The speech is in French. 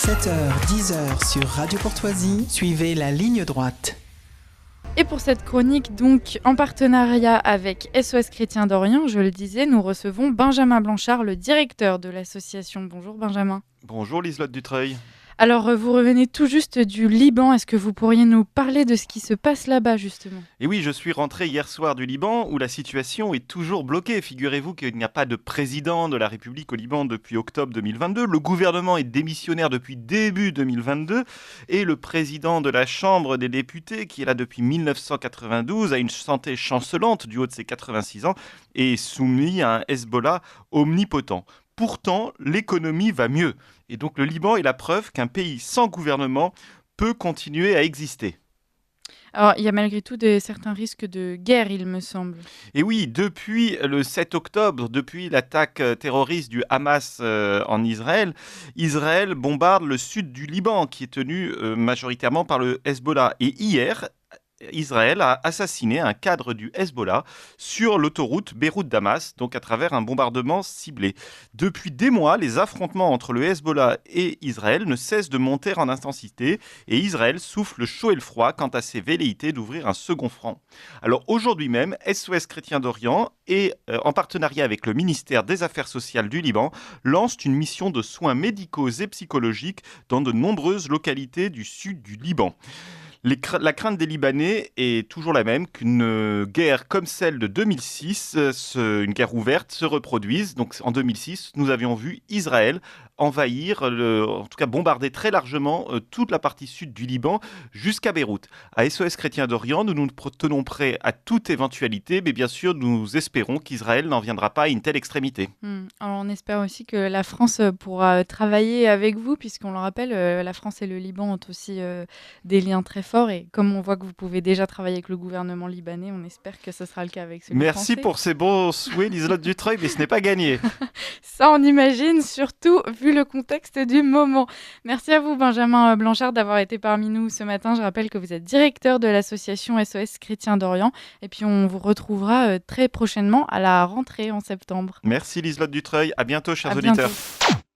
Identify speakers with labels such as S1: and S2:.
S1: 7h-10h sur Radio Courtoisie, suivez la ligne droite.
S2: Et pour cette chronique, donc, en partenariat avec SOS Chrétien d'Orient, je le disais, nous recevons Benjamin Blanchard, le directeur de l'association. Bonjour Benjamin.
S3: Bonjour Liselotte Dutreuil.
S2: Alors, vous revenez tout juste du Liban. Est-ce que vous pourriez nous parler de ce qui se passe là-bas, justement ?
S3: Et oui, je suis rentré hier soir du Liban où la situation est toujours bloquée. Figurez-vous qu'il n'y a pas de président de la République au Liban depuis octobre 2022. Le gouvernement est démissionnaire depuis début 2022 et le président de la Chambre des députés, qui est là depuis 1992, a une santé chancelante du haut de ses 86 ans et est soumis à un Hezbollah omnipotent. Pourtant, l'économie va mieux. Et donc le Liban est la preuve qu'un pays sans gouvernement peut continuer à exister.
S2: Alors, il y a malgré tout certains risques de guerre, il me semble.
S3: Et oui, depuis le 7 octobre, depuis l'attaque terroriste du Hamas en Israël, Israël bombarde le sud du Liban, qui est tenu majoritairement par le Hezbollah. Et hier, Israël a assassiné un cadre du Hezbollah sur l'autoroute Beyrouth-Damas, donc à travers un bombardement ciblé. Depuis des mois, les affrontements entre le Hezbollah et Israël ne cessent de monter en intensité et Israël souffle le chaud et le froid quant à ses velléités d'ouvrir un second front. Alors aujourd'hui même, SOS Chrétien d'Orient et en partenariat avec le ministère des Affaires sociales du Liban, lance une mission de soins médicaux et psychologiques dans de nombreuses localités du sud du Liban. La crainte des Libanais est toujours la même, qu'une guerre comme celle de 2006, une guerre ouverte, se reproduise. Donc en 2006, nous avions vu Israël envahir, en tout cas bombarder très largement toute la partie sud du Liban jusqu'à Beyrouth. À SOS Chrétien d'Orient, nous nous tenons prêts à toute éventualité, mais bien sûr, nous espérons qu'Israël n'en viendra pas à une telle extrémité.
S2: Alors, on espère aussi que la France pourra travailler avec vous, puisqu'on le rappelle, la France et le Liban ont aussi des liens très forts. Et comme on voit que vous pouvez déjà travailler avec le gouvernement libanais, on espère que ce sera le cas avec celui français.
S3: Merci pour ces bons souhaits, Liselotte Dutreuil, mais ce n'est pas gagné.
S2: Ça, on imagine, surtout vu le contexte du moment. Merci à vous, Benjamin Blanchard, d'avoir été parmi nous ce matin. Je rappelle que vous êtes directeur de l'association SOS Chrétien d'Orient. Et puis, on vous retrouvera très prochainement à la rentrée en septembre.
S3: Merci Liselotte Dutreuil. À bientôt, chers
S2: À
S3: auditeurs.
S2: bientôt.